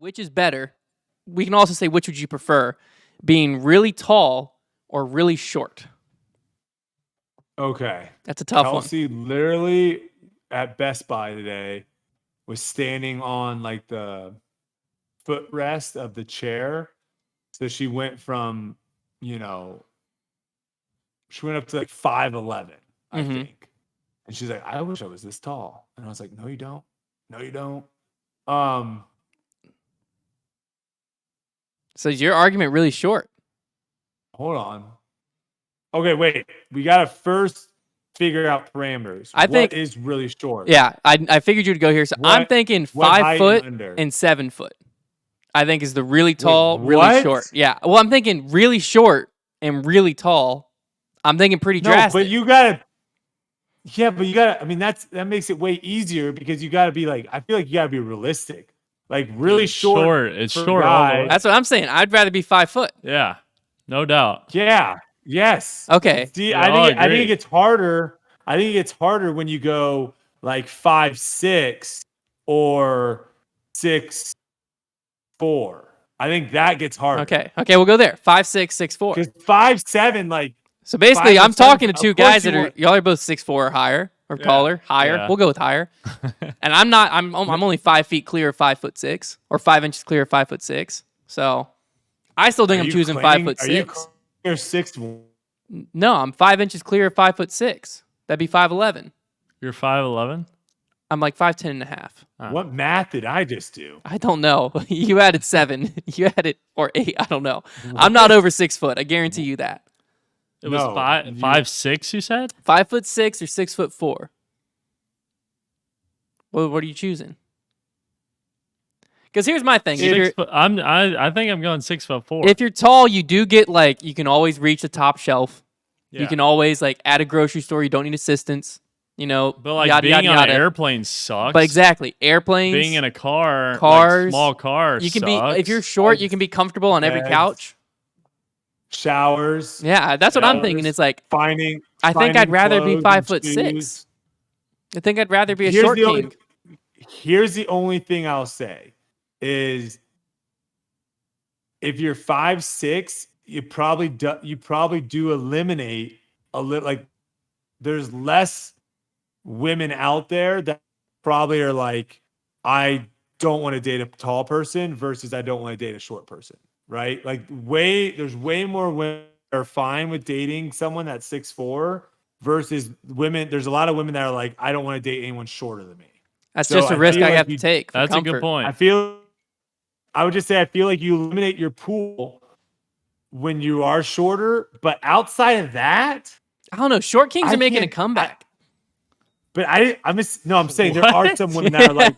Which is better? We can also say which would you prefer, being really tall or really short? Okay. That's a tough Kelsey literally at Best Buy today was standing on like the footrest of the chair. So she went from, she went up to like 5'11", I think. And she's like, I wish I was this tall. And I was like, no, you don't. No, you don't. So is your argument really short? Hold on. Okay, wait. We got to first figure out parameters. What is really short? Yeah, I figured you'd go here. So I'm thinking 5 foot and 7 foot. I think is the really tall, really short. Yeah. Well, I'm thinking really short and really tall. I'm thinking pretty drastic. But you gotta. Yeah, but you gotta. I mean, that makes it way easier because you gotta be like. I feel like you gotta be realistic. Like really short. It's short. That's what I'm saying. I'd rather be 5 foot. Yeah, no doubt. Yeah. Yes. Okay. See, I think it's harder. I think it's harder when you go like 5'6" or 6'4". I think that gets harder. Okay, we'll go there. 5'6", 6'4". Because 5'7", like. So basically, I'm talking to two guys that y'all are both 6'4" or higher or taller. Higher. Yeah. We'll go with higher. And I'm not. I'm only 5 feet clear of 5'6" or 5 inches clear of 5'6". So I still think I'm choosing 5'6". Are you clear 6'1"? No, I'm 5 inches clear of 5'6". That'd be 5'11". You're 5'11"? I'm like 5'10" and a half. What math did I just do? I don't know. You added 7. You added or 8. I don't know. I'm not over 6 foot. I guarantee you that. It was 5'6", you said? 5'6" or 6'4". What are you choosing? Because here's my thing. I think I'm going 6'4". If you're tall, you do get like you can always reach the top shelf. Yeah. You can always like at a grocery store. You don't need assistance. But like being on an airplane sucks. But exactly, airplanes. Being in a cars, like small cars. You can be if you're short, you can be comfortable on every couch. Showers. Yeah, that's what I'm thinking. It's like finding. I think I'd rather be 5'6". I think I'd rather be a short king. Here's the only thing I'll say is if you're 5'6", you probably do eliminate a little. Like there's less women out there that probably are like, I don't want to date a tall person versus I don't want to date a short person, right? Like there's way more women that are fine with dating someone that's 6'4" versus women. There's a lot of women that are like, I don't want to date anyone shorter than me. That's just a risk I have to take. That's a good point. I would just say I feel like you eliminate your pool when you are shorter, but outside of that, I don't know. Short kings are making a comeback. I'm saying there are some women that are like,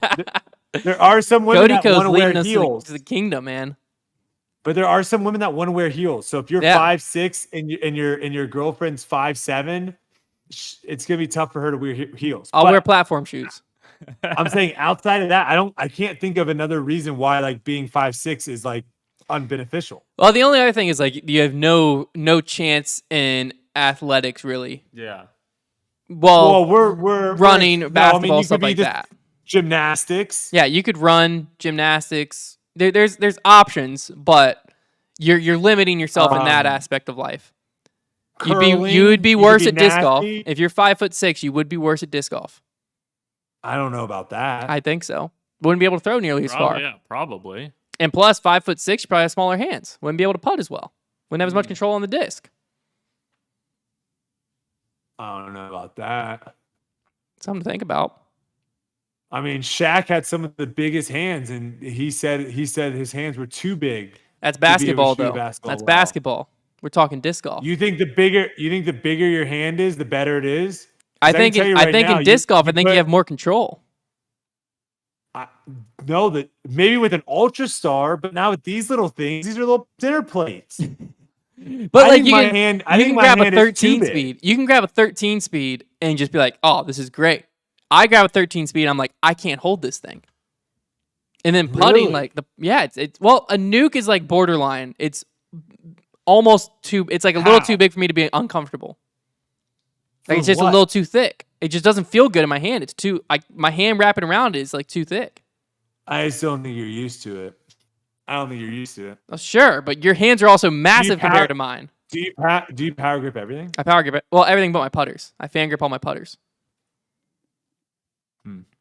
there are some women that want to wear heels. To the kingdom, man. But there are some women that want to wear heels. So if you're 5'6" and your girlfriend's 5'7", it's gonna be tough for her to wear heels. I'll wear platform shoes. I'm saying outside of that, I can't think of another reason why like being 5'6" is like unbeneficial. Well, the only other thing is like you have no chance in athletics, really. Yeah. Well, we're running, basketball, stuff like that. Gymnastics. Yeah, you could run gymnastics. There's options, but you're limiting yourself in that aspect of life. Curling, you would be worse at disc golf. If you're 5'6", you would be worse at disc golf. I don't know about that. I think so. Wouldn't be able to throw nearly as far. Yeah, probably. And plus, 5'6", you probably have smaller hands. Wouldn't be able to putt as well. Wouldn't have as much control on the disc. I don't know about that. Something to think about. I mean, Shaq had some of the biggest hands, and he said his hands were too big. That's basketball, though. That's basketball. We're talking disc golf. You think the bigger your hand is, the better it is? I think in disc golf, I think you have more control. No, that maybe with an Ultra Star, but now with these little things, these are little dinner plates. But like you can grab a 13 speed. You can grab a 13 speed and just be like, "Oh, this is great." I grab a 13 speed. I'm like, I can't hold this thing. And then putting it's a nuke is like borderline. It's almost too. It's like a little too big for me to be uncomfortable. Like it's just a little too thick. It just doesn't feel good in my hand. It's too my hand wrapping around it is like too thick. I just don't think you're used to it. I don't think you're used to it. Oh, sure, but your hands are also massive compared to mine. Do you power grip everything? I power grip it. Well, everything but my putters. I fan grip all my putters.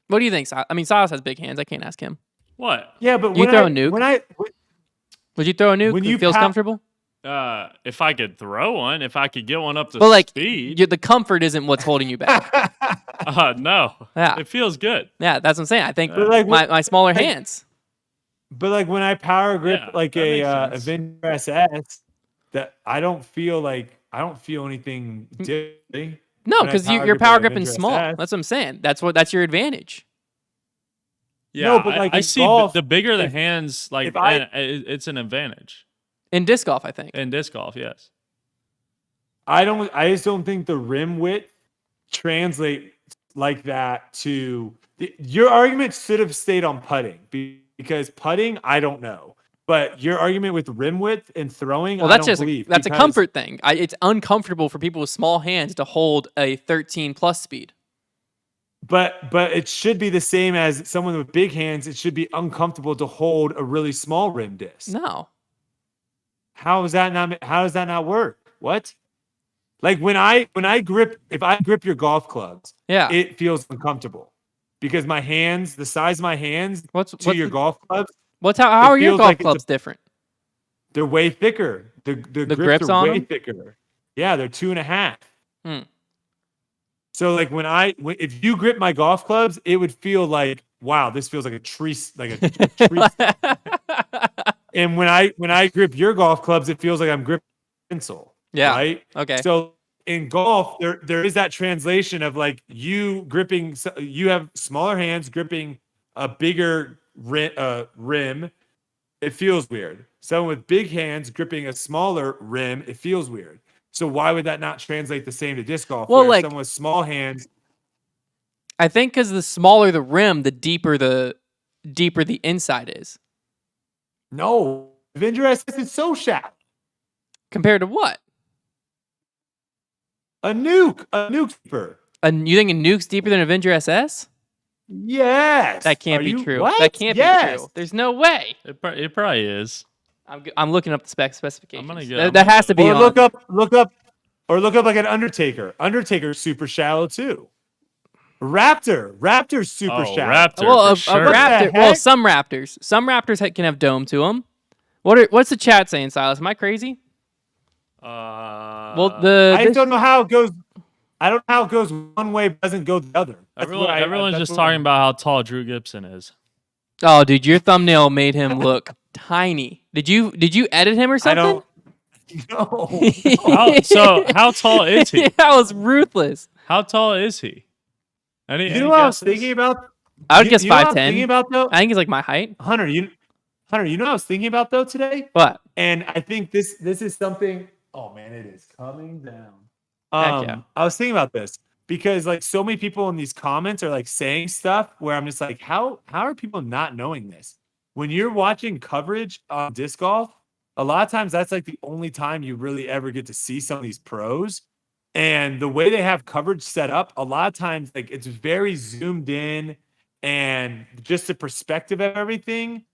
What do you think? I mean, Silas has big hands. I can't ask him. What? Yeah, but you throw a nuke? Would you throw a nuke? When it feels comfortable. If I could throw one, if I could get one up to speed. The comfort isn't what's holding you back. No. Yeah. It feels good. Yeah, that's what I'm saying. I think my smaller hands. But like when I power grip a Avenger SS, that I don't feel anything differently. No, because you're power gripping small. SS. That's what I'm saying. That's your advantage. Yeah, no, but like I see golf, the bigger the hands, it's an advantage. In disc golf, I think. In disc golf, yes. I just don't think the rim width translates like that to your argument should have stayed on putting because putting, I don't know. But your argument with rim width and throwing, that's a comfort thing. It's uncomfortable for people with small hands to hold a 13 plus speed. But it should be the same as someone with big hands. It should be uncomfortable to hold a really small rim disc. No. How does that not work? What? Like if I grip your golf clubs, it feels uncomfortable because my hands, the size of my hands your golf clubs. How are your golf clubs different? They're way thicker. The grips are way thicker. Yeah, they're 2.5. So like if you grip my golf clubs, it would feel like, wow, this feels like a tree. And when I grip your golf clubs, it feels like I'm gripping a pencil. Yeah. Right. Okay. So in golf, there is that translation of like you have smaller hands gripping a bigger rim. It feels weird. Someone with big hands gripping a smaller rim, it feels weird. So why would that not translate the same to disc golf? Well, like someone with small hands. I think because the smaller the rim, the deeper the inside is. No, Avenger SS is so shallow. Compared to what? A nuke deeper. You think a nuke's deeper than Avenger SS? Yes. That can't be true. What? That can't be true. There's no way. It probably is. I'm looking up the specifications. I'm gonna that has to be. Or look up like an Undertaker. Undertaker's super shallow too. Raptor's super shallow. Raptor. Well, sure. a raptor. Well, some raptors can have dome to them. What's the chat saying, Silas? Am I crazy? I don't know how it goes. I don't know how it goes one way, but doesn't go the other. Everyone's just talking about how tall Drew Gibson is. Oh, dude, your thumbnail made him look tiny. Did you edit him or something? No. How tall is he? That was ruthless. How tall is he? You know what I was thinking about? I would guess 5'10". Thinking about though, I think it's like my height. Hunter, you know what I was thinking about though today? What? And I think this is something. Oh man, it is coming down. Yeah. I was thinking about this because like so many people in these comments are like saying stuff where I'm just like, how are people not knowing this? When you're watching coverage on disc golf, a lot of times that's like the only time you really ever get to see some of these pros. And the way they have coverage set up, a lot of times like it's very zoomed in and just the perspective of everything.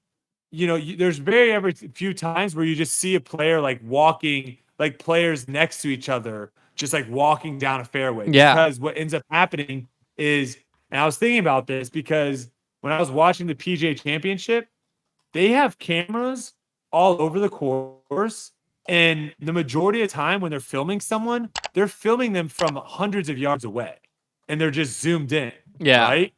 There's very few times where you just see a player like walking, like players next to each other, just like walking down a fairway. Yeah. Because what ends up happening is, and I was thinking about this because when I was watching the PGA Championship, they have cameras all over the course. And the majority of the time when they're filming someone, they're filming them from hundreds of yards away. And they're just zoomed in. Yeah. Right?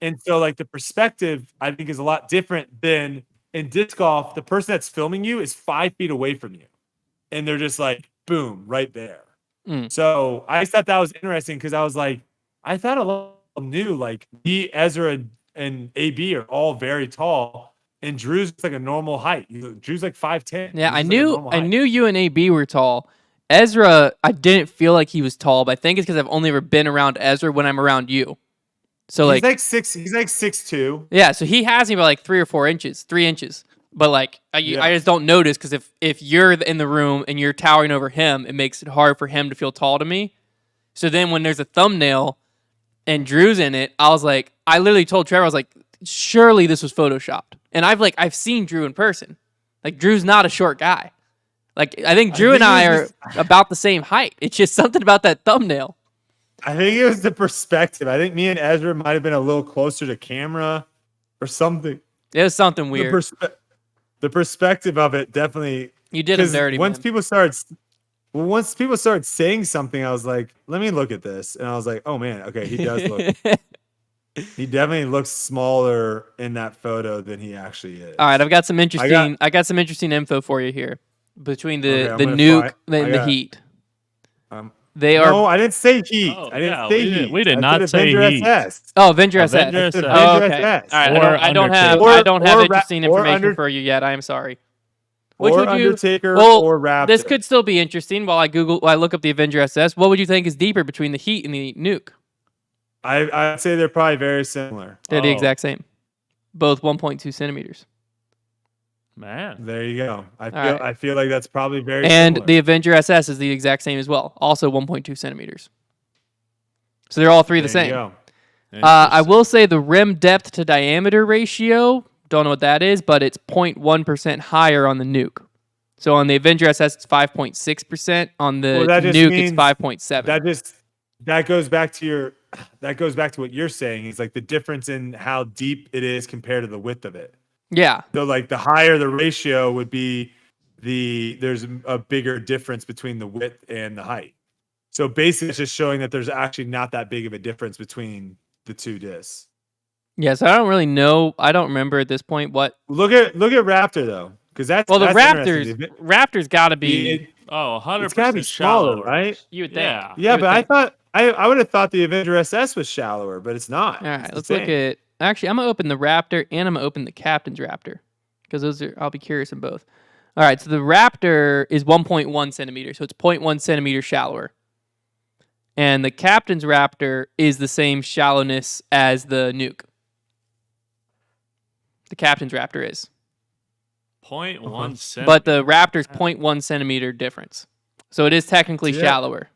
And so like the perspective, I think, is a lot different than in disc golf. The person that's filming you is 5 feet away from you. And they're just like, boom, right there. So I just thought that was interesting because I was like, I thought a lot of them knew like me, Ezra, and AB are all very tall. And Drew's like a normal height. Drew's like 5'10". Yeah, I knew you and AB were tall. Ezra, I didn't feel like he was tall, but I think it's because I've only ever been around Ezra when I'm around you. So he's like 6'2". Yeah, so he has me by like 3 inches. But like I just don't notice because if you're in the room and you're towering over him, it makes it hard for him to feel tall to me. So then when there's a thumbnail and Drew's in it, I literally told Trevor, I was like, surely this was photoshopped. And I've seen Drew in person. Like Drew's not a short guy. Like I think Drew and I are about the same height. It's just something about that thumbnail. I think it was the perspective. I think me and Ezra might have been a little closer to camera or something. It was something weird. The perspective of it definitely. You did him dirty. Once people started saying something, I was like, "Let me look at this," and I was like, "Oh man, okay, he does look." He definitely looks smaller in that photo than he actually is. All right, I've got some interesting. I got some interesting info for you here between the nuke and the Heat. They are. No, I didn't say Heat. I didn't say Heat. We did not say Heat. Oh, Avenger SS. Oh, okay. All right. I don't have interesting information for you yet. I am sorry. Which would you? Undertaker or Raptor. This could still be interesting. While I look up the Avenger SS. What would you think is deeper between the Heat and the nuke? I'd say they're probably very similar. They're the exact same. Both 1.2 centimeters. Man. There you go. I feel like that's probably very And similar. the Avenger SS is the exact same as well. Also 1.2 centimeters. So they're all three the same. There you go. I will say the rim depth to diameter ratio, don't know what that is, but it's 0.1% higher on the nuke. So on the Avenger SS, it's 5.6%. On the nuke, it's 5.7. That goes back to what you're saying. It's like the difference in how deep it is compared to the width of it. Yeah. So like the higher the ratio would be, there's a bigger difference between the width and the height. So basically, it's just showing that there's actually not that big of a difference between the two discs. Yeah, so I don't really know. I don't remember at this point what. Look at Raptor though, because the Raptor's got to be 100%. It's got to be smaller, right? You would think. Yeah, but I thought I would have thought the Avenger SS was shallower, but it's not. All right, let's look at. Actually, I'm gonna open the Raptor and I'm gonna open the Captain's Raptor because I'll be curious in both. All right, so the Raptor is 1.1 centimeters, so it's 0.1 centimeters shallower. And the Captain's Raptor is the same shallowness as the nuke. The Captain's Raptor is 0.1 centimeter. But the Raptor's 0.1 centimeter difference. So it is technically shallower.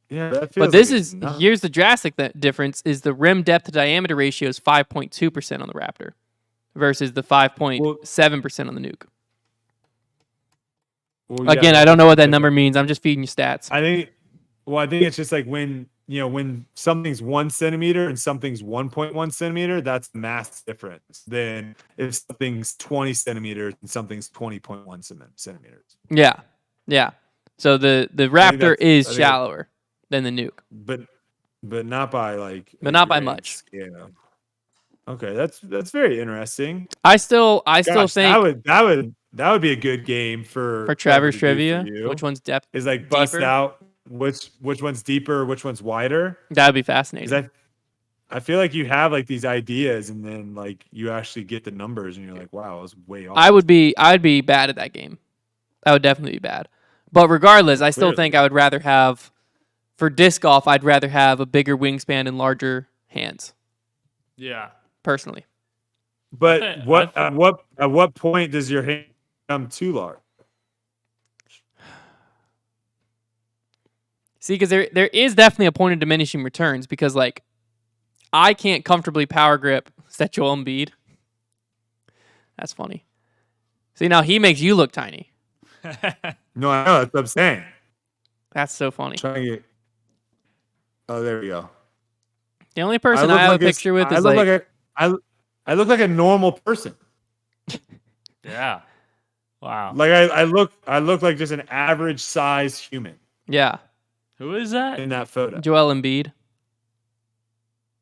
Yeah, that feels but this is here's the drastic difference is the rim depth to diameter ratio is 5.2% on the Raptor versus the 5.7% on the nuke. Again, I don't know what that number means. I'm just feeding you stats. I think it's just like when something's 1 centimeter and something's 1.1 centimeter, that's mass difference. Then if something's 20 centimeters and something's 20.1 centimeters. Yeah. Yeah. So the Raptor is shallower than the nuke. But not by not by much. Yeah. Okay, that's very interesting. I still think that would be a good game for Trevor's trivia. Which one's depth? Is like bust deeper? Out which one's deeper, which one's wider. That would be fascinating. I feel like you have like these ideas and then like you actually get the numbers and you're like, wow, I was way off. I'd be bad at that game. I would definitely be bad. But regardless, I still think I would rather have for disc golf, I'd rather have a bigger wingspan and larger hands. Yeah. Personally. But at what point does your hand become too large? See, because there is definitely a point of diminishing returns because like I can't comfortably power grip Joel Embiid. That's funny. See, now he makes you look tiny. No, I know. That's what I'm saying. That's so funny. Oh, there we go. The only person I have a picture with is I look like a normal person. Yeah. Wow. Like I look like just an average size human. Yeah. Who is that? In that photo? Joel Embiid.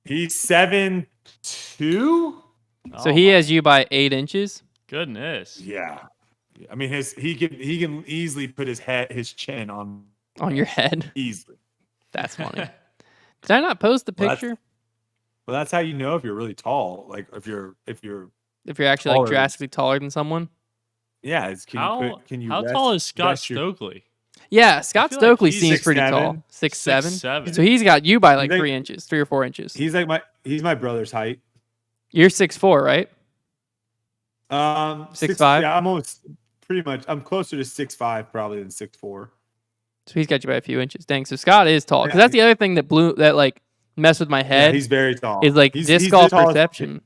He's 7'2". So he has you by 8 inches. Goodness. Yeah. I mean he can easily put his chin on your head. Easily. That's funny. Did I not post the picture? Well, that's how you know if you're really tall. Like if you're actually like drastically taller than someone. Yeah. How tall is Scott Stokely? Yeah, Scott Stokely seems pretty tall. 6'7". So he's got you by like 3 inches, 3 or 4 inches. He's my brother's height. You're 6'4", right? 6'5". Yeah, I'm almost pretty much. I'm closer to 6'5" probably than 6'4". So he's got you by a few inches. Dang. So Scott is tall. Because that's the other thing that messed with my head. Yeah, he's very tall. Is like disc golf perception.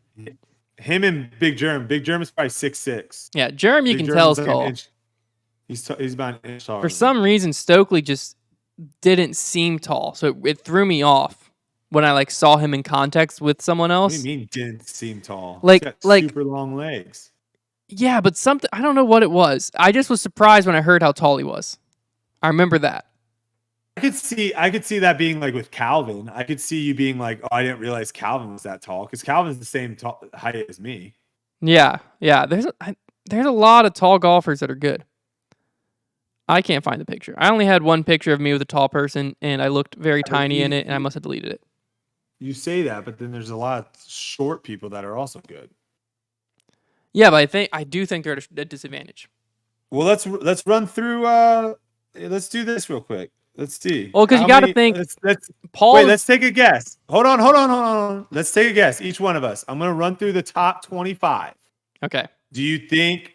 him and Big Germ. Big Germ is probably 6'6". Yeah, Germ you Big can Germ tell is is like an tall. inch. He's about an inch taller. For than some me. reason, Stokely just didn't seem tall, so it threw me off when I like saw him in context with someone What else. do you mean didn't seem tall? Like- He's got like- super long legs. Yeah, but something I don't know what it was. I just was surprised when I heard how tall he was. I remember that. I could see that being like with Calvin. I could see you being like, oh, I didn't realize Calvin was that tall because Calvin's the same height as me. Yeah. There's a lot of tall golfers that are good. I can't find the picture. I only had one picture of me with a tall person, and I looked very tiny in it, and I must have deleted it. You say that, but then there's a lot of short people that are also good. Yeah, but I do think they're at a disadvantage. Well, let's run through. Let's do this real quick. Let's see. Well, because you got to think. Paul. Wait, let's take a guess. Hold on. Let's take a guess. Each one of us. I'm gonna run through the top 25. Okay. Do you think?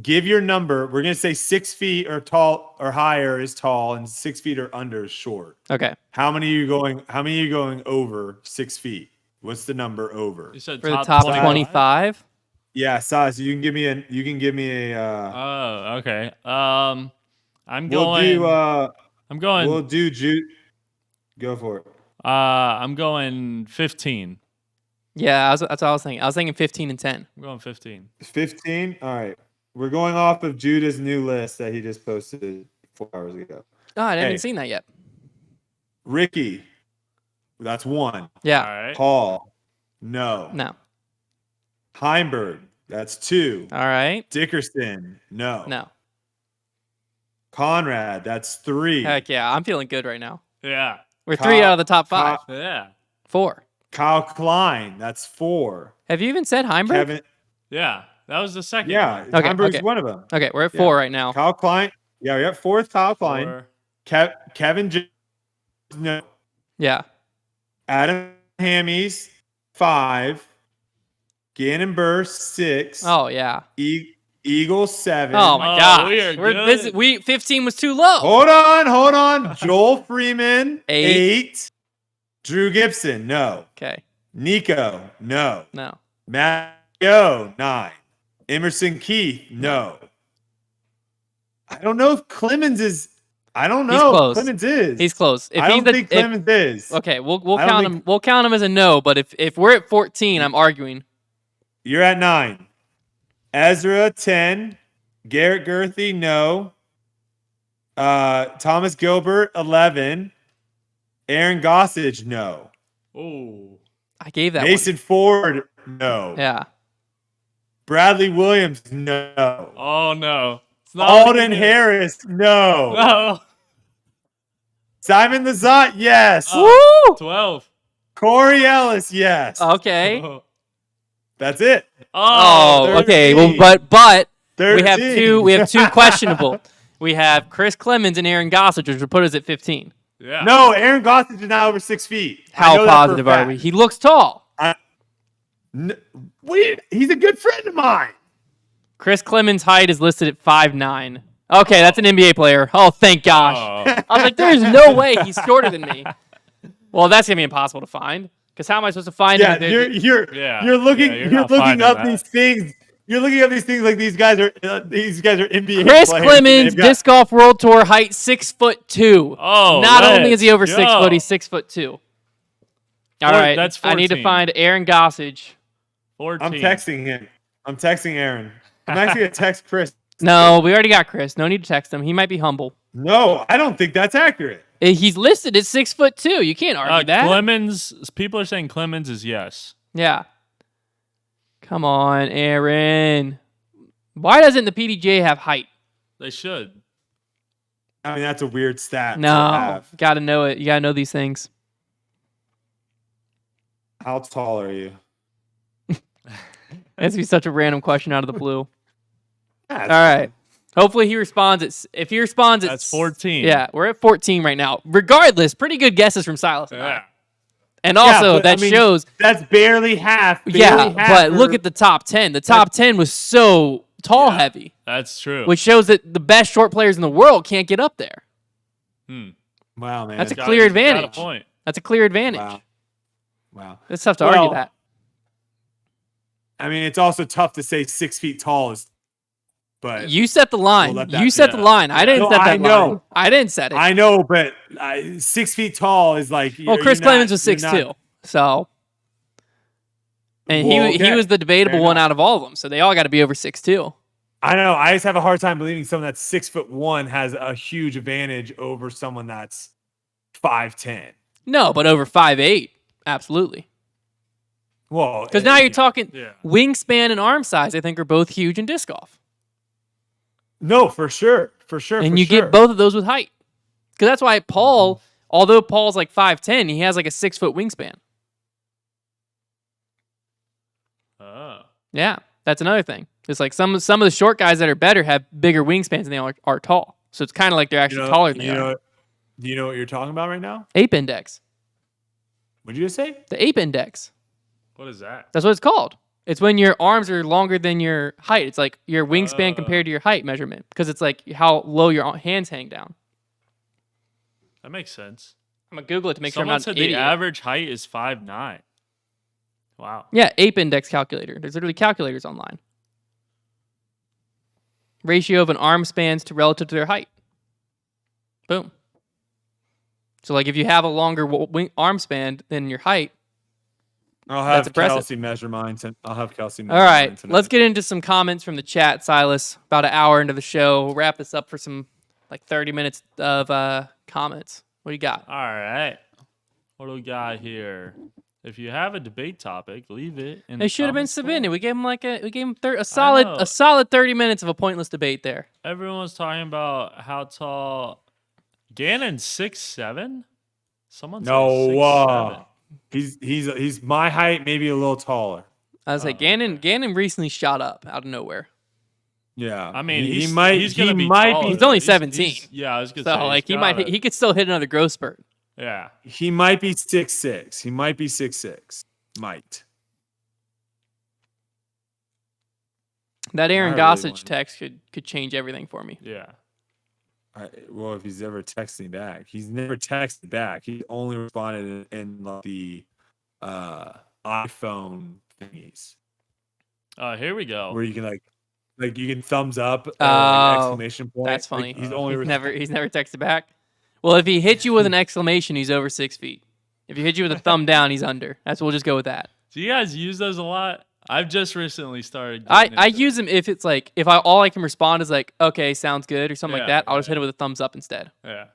Give your number. We're gonna say 6 feet or tall or higher is tall, and 6 feet or under is short. Okay. How many are you going over 6 feet? What's the number over? You said For the top 25? Yeah, size. You can give me a. Oh, okay. I'm We'll going. We'll do Jude. Go for it. I'm going 15. Yeah, that's what I was thinking. I was thinking 15 and 10. I'm going 15. 15. All right. We're going off of Judah's new list that he just posted 4 hours ago. Oh, I haven't seen that yet. Ricky. That's 1. Yeah. All right. Paul. No. Heimberg. That's 2. All right. Dickerson. No. No. Conrad. That's 3. Heck yeah. I'm feeling good right now. Yeah. We're 3 out of the top 5. Yeah. 4. Kyle Klein. That's 4. Have you even said Heimberg? Kevin. Yeah. That was the second. Yeah. one. Okay, Heimberg's one of them. Okay, we're at 4 right now. Kyle Klein. Yeah, we're at 4th. Kyle Klein. 4. Kevin. No. Yeah. Adam Hammies, 5. Gannon Burr, 6. Oh, yeah. Eagle, 7. Oh, my gosh. we are good. 15 was too low. Hold on. Joel Freeman, 8. 8. Drew Gibson, no. Okay. Nico, no. No. Matteo, 9. Emerson Keith, no. I don't know if Clemens is. I don't know. He's close. Clemens is. He's close. I don't think Clemens is. Okay, we'll count him. We'll count him as a no. But if we're at 14, I'm arguing. You're at 9. Ezra, 10. Garrett Gerthy, no. Thomas Gilbert, 11. Aaron Gossage, no. Oh. I gave that Mason Ford, no. one. Yeah. Bradley Williams, no. Oh no. Alden Harris, no. No. Simon Lazat, yes. Woo! 12. Corey Ellis, yes. Okay. That's it. Oh, okay. 13. Well, but 13. we have two questionable. We have Chris Clemens and Aaron Gossage, which would put us at 15. Yeah. No, Aaron Gossage is not over 6 feet. How positive are we? He looks tall. He's a good friend of mine. Chris Clemens' height is listed at 5'9". Okay, that's an NBA player. Oh, thank gosh. Oh. I was like, there's no way he's shorter than me. Well, that's gonna be impossible to find. Because how am I supposed to find him? You're looking up these things. You're looking up these things like these guys are NBA Chris players. Clemens, Disc Golf World Tour, height 6'2". Oh, not only is he over 6 foot, he's 6'2". All right, that's 14. I need to find Aaron Gossage. 14. I'm texting him. I'm texting Aaron. I'm actually gonna text Chris. No, we already got Chris. No need to text him. He might be humble. No, I don't think that's accurate. He's listed at 6'2". You can't argue that. Clemens. People are saying Clemens is yes. Yeah. Come on, Aaron. Why doesn't the PDGA have height? They should. I mean, that's a weird stat. No, gotta know it. You gotta know these things. How tall are you? That's be such a random question out of the blue. Yeah, all right. Hopefully he responds. If he responds, that's 14. Yeah, we're at 14 right now. Regardless, pretty good guesses from Silas. Yeah. And also, shows that's barely half. But look at the top 10. The top 10 was so tall heavy. That's true. Which shows that the best short players in the world can't get up there. Wow, man. That's a clear advantage. Got a point. That's a clear advantage. Wow. It's tough to argue that. I mean, it's also tough to say 6 feet tall is. But you set the line. You set the line. I didn't set that line. I didn't set it. I know, but 6 feet tall is like. Well, Chris Clemens was 6'2", so. And he was the debatable one out of all of them, so they all got to be over 6'2". I know. I just have a hard time believing someone that's 6'1" has a huge advantage over someone that's 5'10". No, but over 5'8", absolutely. Well, because now you're talking wingspan and arm size. I think are both huge in disc golf. No, for sure. And you get both of those with height. Because that's why Paul, although Paul's like 5'10", he has like a 6-foot wingspan. Oh. Yeah, that's another thing. It's like some of the short guys that are better have bigger wingspans than they are tall. So it's kind of like they're actually taller than they are. Do you know what you're talking about right now? Ape index. What'd you just say? The ape index. What is that? That's what it's called. It's when your arms are longer than your height. It's like your wingspan compared to your height measurement because it's like how low your hands hang down. That makes sense. I'm going to Google it to make sure I'm not an idiot. The average height is 5'9". Wow. Yeah, ape index calculator. There's literally calculators online. Ratio of an arm spans to relative to their height. Boom. So like if you have a longer arm span than your height, I'll have Kelsey measure mine. I'll have Kelsey measure All right, mine tonight. Let's get into some comments from the chat, Silas. About an hour into the show. We'll wrap this up for some like 30 minutes of comments. What do you got? All right. What do we got here? If you have a debate topic, leave it. It should have been submitted. We gave him a solid 30 minutes of a pointless debate there. Everyone's talking about how tall Gannon's 6'7". Someone said 6'7". He's my height, maybe a little taller. I was like, Gannon recently shot up out of nowhere. Yeah, I mean, he's gonna be taller. He's only 17. I was gonna say. So like he could still hit another growth spurt. Yeah, he might be 6'6". He might be 6'6". Might. That Aaron Gossage text could change everything for me. Yeah. Well, if he's ever texting back, he's never texted back. He only responded in the iPhone thingies. Here we go. Where you can like you can thumbs up, exclamation point. That's funny. Like, he's never texted back. Well, if he hits you with an exclamation, he's over 6 feet. If he hits you with a thumb down, he's under. We'll just go with that. Do you guys use those a lot? I've just recently started. I use them if it's like all I can respond is like, okay, sounds good or something like that. I'll just hit it with a thumbs up instead. Yeah.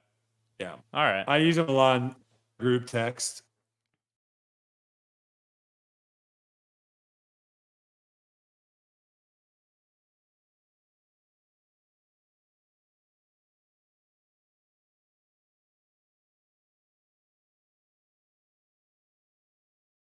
Yeah. All right. I use them a lot in group text.